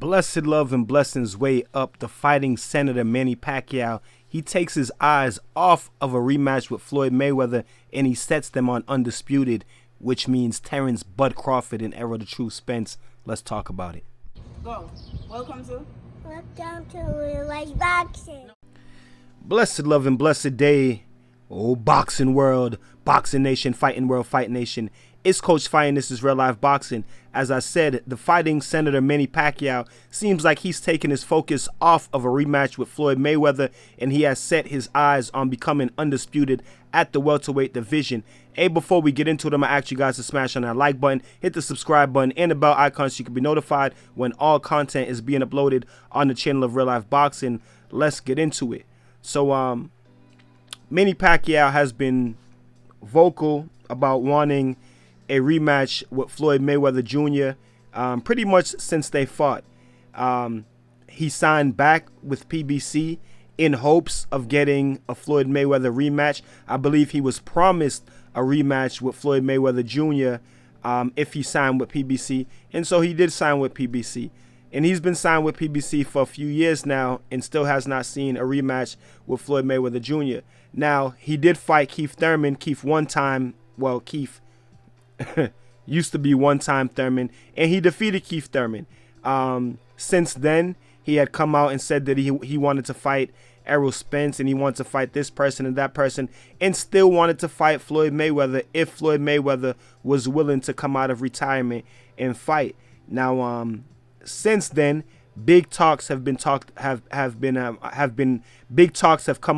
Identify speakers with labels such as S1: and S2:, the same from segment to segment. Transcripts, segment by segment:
S1: Blessed love and blessings way up. The fighting Senator Manny Pacquiao, he takes his eyes off of a rematch with Floyd Mayweather and he sets them on Undisputed, which means Terence, Bud Crawford, and Errol the True Spence. Let's talk about it.
S2: Go. Welcome to
S3: Rematch Boxing.
S1: Blessed love and blessed day. Oh, boxing world, boxing nation, fighting world, fight nation. It's Coach Fight and this is Real Life Boxing. As I said, the fighting Senator Manny Pacquiao seems like he's taken his focus off of a rematch with Floyd Mayweather and he has set his eyes on becoming undisputed at the welterweight division. Hey, before we get into it, I'm going to ask you guys to smash on that like button, hit the subscribe button, and the bell icon so you can be notified when all content is being uploaded on the channel of Real Life Boxing. Let's get into it. So, Manny Pacquiao has been vocal about wanting a rematch with Floyd Mayweather Jr. Pretty much since they fought. He signed back with PBC in hopes of getting a Floyd Mayweather rematch. I believe he was promised a rematch with Floyd Mayweather Jr. If he signed with PBC. And so he did sign with PBC. And he's been signed with PBC for a few years now and still has not seen a rematch with Floyd Mayweather Jr. Now, he did fight Keith Thurman. Keith used to be one-time Thurman, and he defeated Keith Thurman. Since then, he had come out and said that he wanted to fight Errol Spence, and he wanted to fight this person and that person, and still wanted to fight Floyd Mayweather if Floyd Mayweather was willing to come out of retirement and fight. Now, since then, big talks have come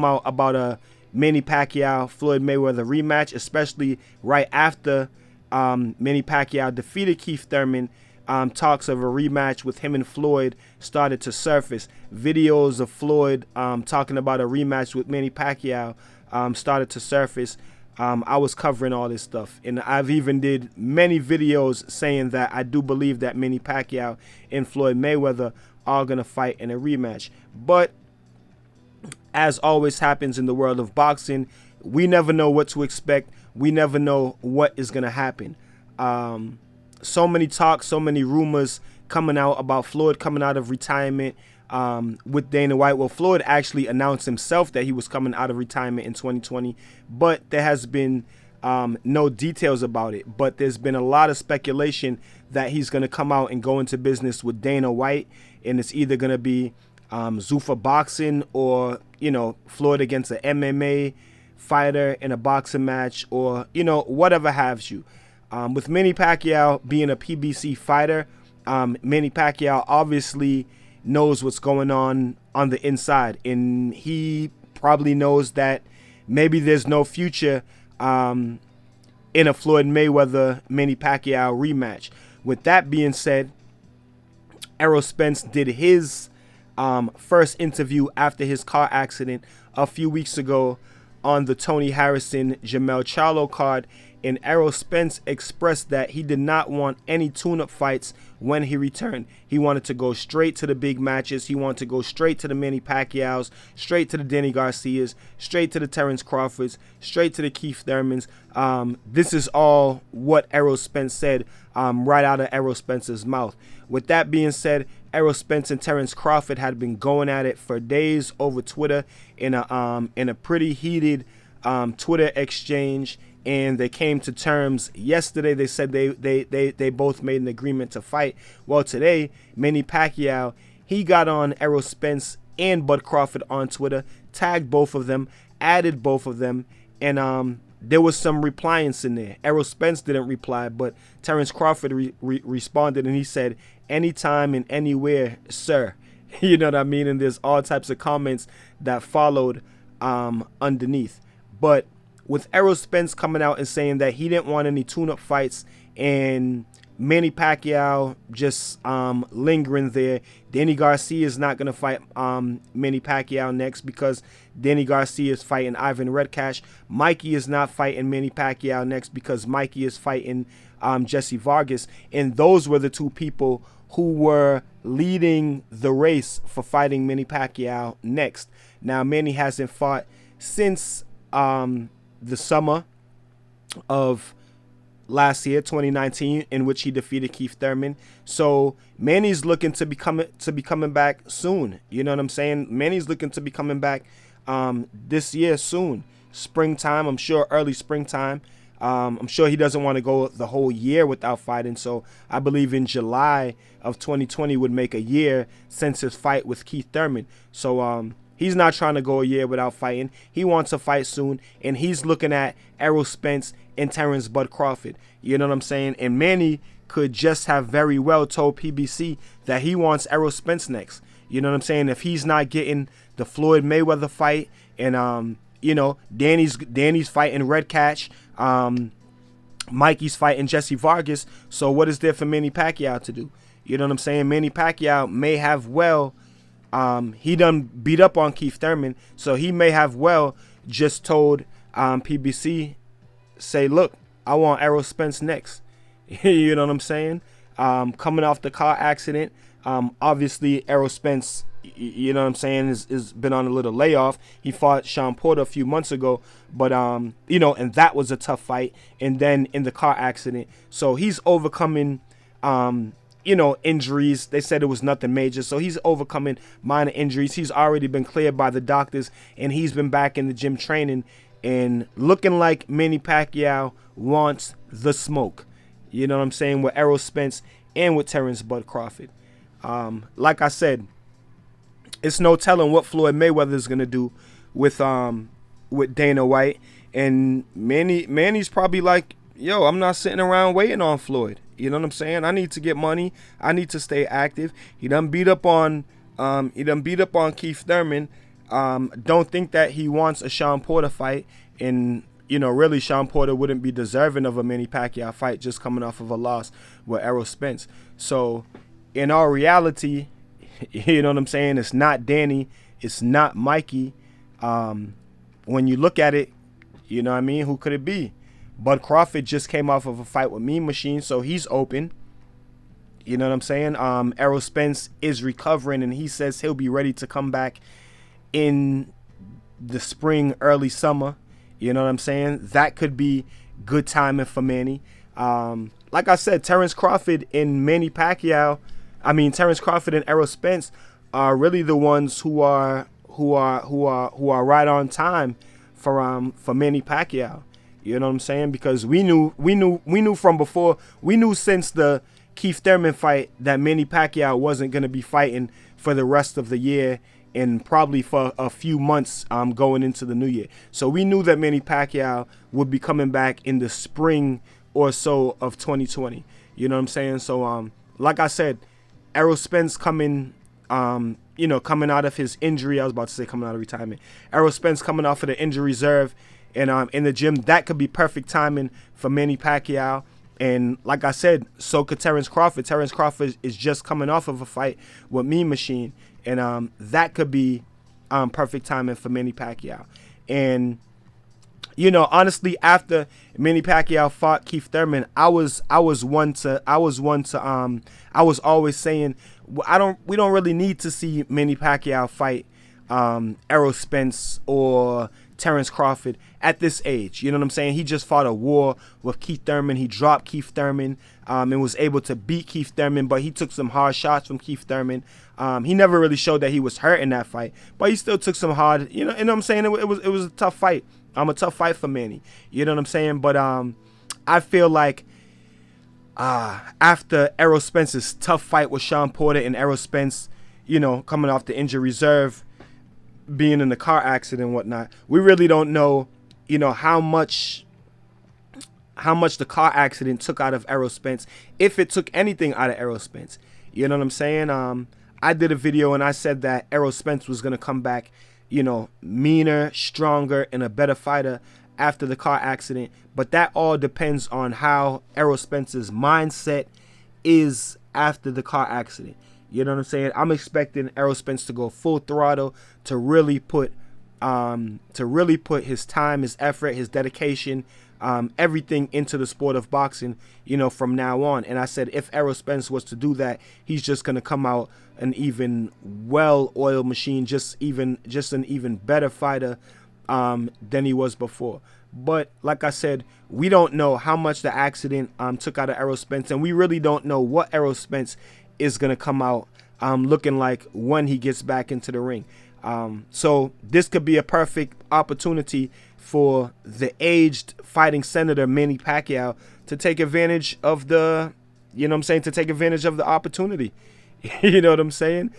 S1: out about a Manny Pacquiao Floyd Mayweather rematch, especially right after Manny Pacquiao defeated Keith Thurman. Talks of a rematch with him and Floyd started to surface. Videos of Floyd talking about a rematch with Manny Pacquiao started to surface. I was covering all this stuff, and I've even did many videos saying that I do believe that Manny Pacquiao and Floyd Mayweather are going to fight in a rematch. But as always happens in the world of boxing, we never know what to expect. We never know what is going to happen. So many talks, so many rumors coming out about Floyd coming out of retirement with Dana White. Well, Floyd actually announced himself that he was coming out of retirement in 2020, but there has been no details about it. But there's been a lot of speculation that he's going to come out and go into business with Dana White, and it's either going to be Zuffa boxing or, Floyd against an MMA fighter in a boxing match, or whatever have you. With Manny Pacquiao being a PBC fighter, Manny Pacquiao obviously knows what's going on the inside, and he probably knows that maybe there's no future in a Floyd Mayweather Manny Pacquiao rematch. With that being said, Errol Spence did his first interview after his car accident a few weeks ago on the Tony Harrison Jamel Charlo card, and Errol Spence expressed that he did not want any tune-up fights when he returned. He wanted to go straight to the big matches. He wanted to go straight to the Manny Pacquiaos, straight to the Danny Garcias, straight to the Terence Crawfords, straight to the Keith Thurmans. This is all what Errol Spence said right out of Errol Spence's mouth. With that being said, Errol Spence and Terence Crawford had been going at it for days over Twitter in a pretty heated Twitter exchange, and they came to terms yesterday. They said they both made an agreement to fight. Well, today, Manny Pacquiao, he got on Errol Spence and Bud Crawford on Twitter, tagged both of them, added both of them, and there was some repliance in there. Errol Spence didn't reply, but Terence Crawford responded, and he said, "Anytime and anywhere, sir." You know what I mean? And there's all types of comments that followed underneath. But with Errol Spence coming out and saying that he didn't want any tune-up fights, and Manny Pacquiao just lingering there. Danny Garcia is not going to fight Manny Pacquiao next because Danny Garcia is fighting Ivan Redcash. Mikey is not fighting Manny Pacquiao next because Mikey is fighting Jesse Vargas. And those were the two people who were leading the race for fighting Manny Pacquiao next. Now, Manny hasn't fought since the summer of last year, 2019, in which he defeated Keith Thurman. So Manny's looking to be coming back soon. You know what I'm saying? Manny's looking to be coming back this year soon, springtime. I'm sure early springtime. I'm sure he doesn't want to go the whole year without fighting. So I believe in July of 2020 would make a year since his fight with Keith Thurman. So he's not trying to go a year without fighting. He wants to fight soon, and he's looking at Errol Spence and Terence Bud Crawford. You know what I'm saying? And Manny could just have very well told PBC that he wants Errol Spence next. You know what I'm saying? If he's not getting the Floyd Mayweather fight, and Danny's fighting Red Catch, Mikey's fighting Jesse Vargas. So what is there for Manny Pacquiao to do? You know what I'm saying? Manny Pacquiao may have he done beat up on Keith Thurman, so he may have just told PBC, say, look, I want Errol Spence next. You know what I'm saying? Coming off the car accident, obviously Errol Spence, you know what I'm saying, is been on a little layoff. He fought Sean Porter a few months ago, but and that was a tough fight. And then in the car accident, so he's overcoming injuries. They said it was nothing major, so he's overcoming minor injuries. He's already been cleared by the doctors, and he's been back in the gym training and looking like Manny Pacquiao wants the smoke. You know what I'm saying? With Errol Spence and with Terence Bud Crawford. Like I said, it's no telling what Floyd Mayweather is gonna do with Dana White, and Manny's probably like, yo, I'm not sitting around waiting on Floyd. You know what I'm saying? I need to get money. I need to stay active. He done beat up on Keith Thurman. Don't think that he wants a Sean Porter fight, and really Sean Porter wouldn't be deserving of a Manny Pacquiao fight just coming off of a loss with Errol Spence. So in all reality, you know what I'm saying, it's not Danny, it's not Mikey. When you look at it, you know what I mean, who could it be? Bud Crawford just came off of a fight with Mean Machine, so he's open. You know what I'm saying? Errol Spence is recovering, and he says he'll be ready to come back in the spring, early summer. You know what I'm saying? That could be good timing for Manny. Like I said, Terence Crawford and Errol Spence are really the ones who are right on time for Manny Pacquiao. You know what I'm saying? Because we knew from before. We knew since the Keith Thurman fight that Manny Pacquiao wasn't going to be fighting for the rest of the year and probably for a few months going into the new year. So we knew that Manny Pacquiao would be coming back in the spring or so of 2020. You know what I'm saying? So like I said, Errol Spence coming out of his injury. I was about to say coming out of retirement. Errol Spence coming off of the injury reserve and in the gym. That could be perfect timing for Manny Pacquiao. And like I said, so could Terence Crawford. Terence Crawford is just coming off of a fight with Mean Machine. And that could be perfect timing for Manny Pacquiao. And honestly, after Manny Pacquiao fought Keith Thurman, I was always saying we don't really need to see Manny Pacquiao fight Errol Spence or Terence Crawford at this age. You know what I'm saying? He just fought a war with Keith Thurman. He dropped Keith Thurman and was able to beat Keith Thurman, but he took some hard shots from Keith Thurman. He never really showed that he was hurt in that fight, but he still took some hard, you know what I'm saying? It was a tough fight. A tough fight for Manny. You know what I'm saying? But I feel like after Errol Spence's tough fight with Sean Porter and Errol Spence, coming off the injury reserve, being in the car accident and whatnot, we really don't know, how much the car accident took out of Errol Spence, if it took anything out of Errol Spence. You know what I'm saying? I did a video and I said that Errol Spence was going to come back, meaner, stronger, and a better fighter after the car accident. But that all depends on how Errol Spence's mindset is after the car accident. You know what I'm saying? I'm expecting Errol Spence to go full throttle, to really put his time, his effort, his dedication, everything into the sport of boxing, from now on. And I said, if Errol Spence was to do that, he's just going to come out an even well-oiled machine, just an even better fighter than he was before. But like I said, we don't know how much the accident took out of Errol Spence, and we really don't know what Errol Spence is gonna come out looking like when he gets back into the ring. So this could be a perfect opportunity for the aged fighting senator Manny Pacquiao to take advantage of the, to take advantage of the opportunity. You know what I'm saying?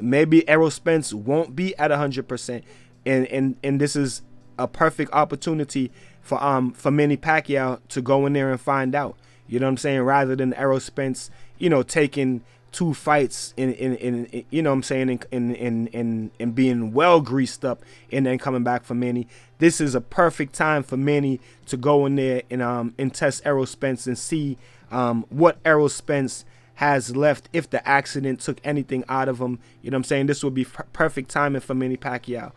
S1: Maybe Errol Spence won't be at 100%, and this is a perfect opportunity for Manny Pacquiao to go in there and find out. You know what I'm saying? Rather than Errol Spence, taking 2 fights in being well greased up and then coming back for Manny. This is a perfect time for Manny to go in there and test Errol Spence and see what Errol Spence has left if the accident took anything out of him. You know what I'm saying? This would be perfect timing for Manny Pacquiao.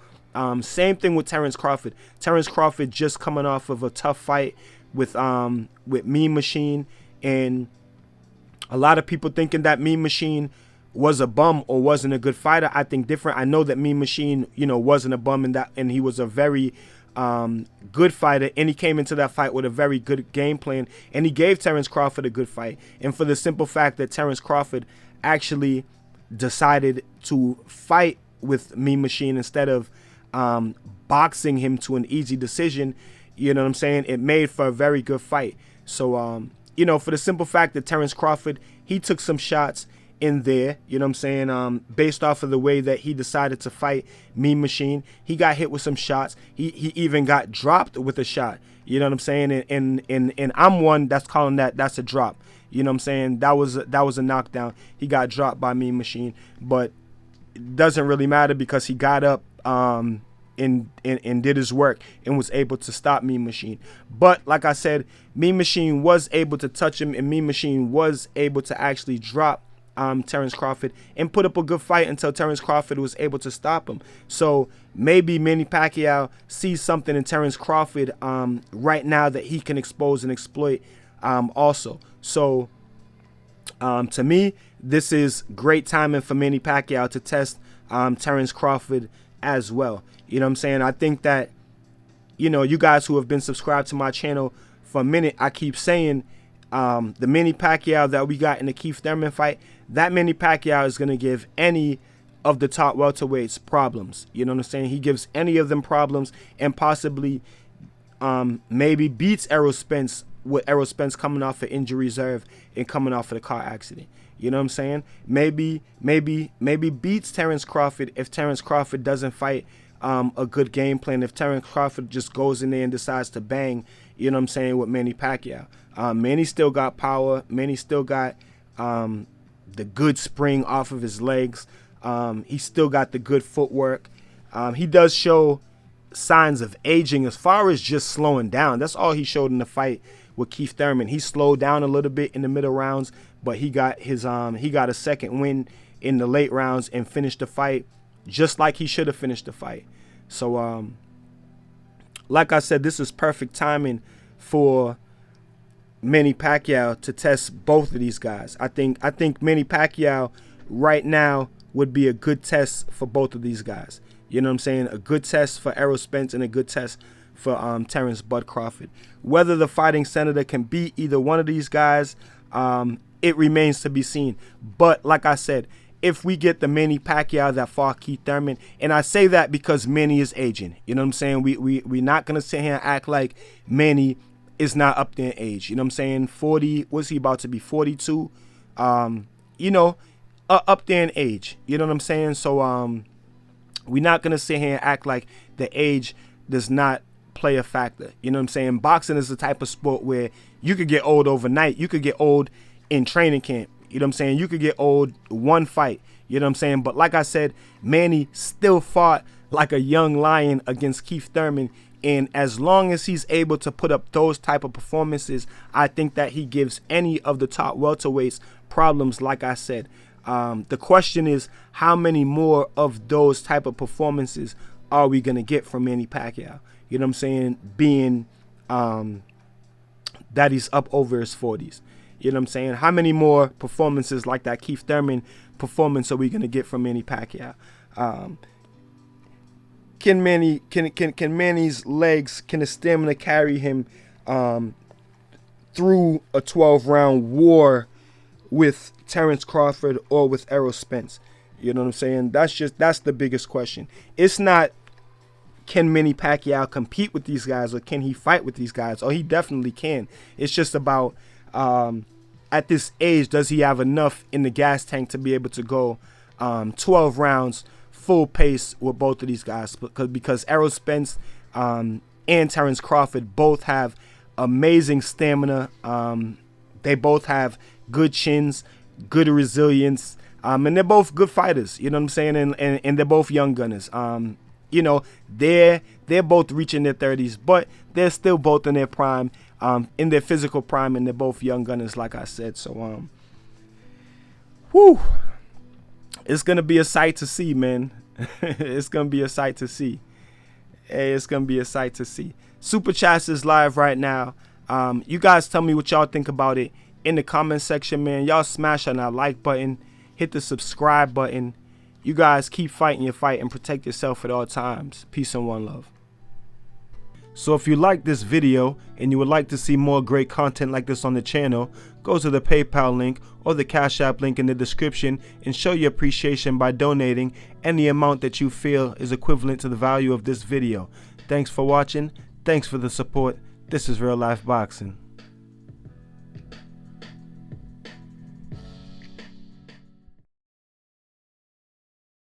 S1: Same thing with Terence Crawford. Terence Crawford just coming off of a tough fight with Mean Machine, and a lot of people thinking that Mean Machine was a bum or wasn't a good fighter. I think different. I know that Mean Machine, wasn't a bum and he was a very good fighter, and he came into that fight with a very good game plan, and he gave Terence Crawford a good fight. And for the simple fact that Terence Crawford actually decided to fight with Mean Machine instead of boxing him to an easy decision, you know what I'm saying, it made for a very good fight. So for the simple fact that Terence Crawford, he took some shots in there, you know what I'm saying, based off of the way that he decided to fight Mean Machine. He got hit with some shots. He even got dropped with a shot, you know what I'm saying, and I'm one that's calling that's a drop. You know what I'm saying? That was a knockdown. He got dropped by Mean Machine, but it doesn't really matter because he got up and did his work and was able to stop Mean Machine. But like I said, Mean Machine was able to touch him, and Mean Machine was able to actually drop Terence Crawford and put up a good fight until Terence Crawford was able to stop him. So maybe Manny Pacquiao sees something in Terence Crawford right now that he can expose and exploit also. So to me, this is great timing for Manny Pacquiao to test Terence Crawford as well. You know what I'm saying? I think that, you guys who have been subscribed to my channel for a minute, I keep saying the Manny Pacquiao that we got in the Keith Thurman fight, that Manny Pacquiao is going to give any of the top welterweights problems. You know what I'm saying? He gives any of them problems and possibly maybe beats Errol Spence, with Errol Spence coming off of injury reserve and coming off of the car accident. You know what I'm saying? Maybe beats Terence Crawford if Terence Crawford doesn't fight a good game plan. If Terence Crawford just goes in there and decides to bang, you know what I'm saying, with Manny Pacquiao. Manny still got power. Manny still got the good spring off of his legs. He still got the good footwork. He does show signs of aging as far as just slowing down. That's all he showed in the fight with Keith Thurman. He slowed down a little bit in the middle rounds, but he got a second win in the late rounds and finished the fight just like he should have finished the fight. So like I said, this is perfect timing for Manny Pacquiao to test both of these guys. I think Manny Pacquiao right now would be a good test for both of these guys. You know what I'm saying? A good test for Errol Spence and a good test for Terence Bud Crawford. Whether the fighting senator can beat either one of these guys, it remains to be seen. But like I said, if we get the Manny Pacquiao that fought Keith Thurman, and I say that because Manny is aging. You know what I'm saying? We're not going to sit here and act like Manny is not up there in age. You know what I'm saying? 40, what's he about to be? 42? Up there in age. You know what I'm saying? So we're not going to sit here and act like the age does not play a factor. You know what I'm saying? Boxing is the type of sport where you could get old overnight. You could get old in training camp. You know what I'm saying? You could get old one fight. You know what I'm saying? But like I said, Manny still fought like a young lion against Keith Thurman. And as long as he's able to put up those type of performances, I think that he gives any of the top welterweights problems, like I said. The question is, how many more of those type of performances are we going to get from Manny Pacquiao? You know what I'm saying? Being that he's up over his 40s. You know what I'm saying? How many more performances like that Keith Thurman performance are we going to get from Manny Pacquiao? can Manny's legs, can the stamina carry him through a 12-round war with Terence Crawford or with Errol Spence? You know what I'm saying? That's the biggest question. It's not, can Manny Pacquiao compete with these guys, or can he fight with these guys? Oh, he definitely can. It's just about at this age, does he have enough in the gas tank to be able to go 12 rounds full pace with both of these guys? Because Errol Spence and Terence Crawford both have amazing stamina. They both have good chins, good resilience, and they're both good fighters. You know what I'm saying? And they're both young gunners. You know, they're both reaching their 30s, but they're still both in their prime, in their physical prime, and they're both young gunners, like I said. So, it's gonna be a sight to see, man. It's gonna be a sight to see. Hey, it's gonna be a sight to see. Super Chats is live right now. You guys tell me what y'all think about it in the comment section, man. Y'all smash on that like button, hit the subscribe button. You guys keep fighting your fight and protect yourself at all times. Peace and one love. So if you like this video and you would like to see more great content like this on the channel, go to the PayPal link or the Cash App link in the description and show your appreciation by donating any amount that you feel is equivalent to the value of this video. Thanks for watching. Thanks for the support. This is Real Life Boxing.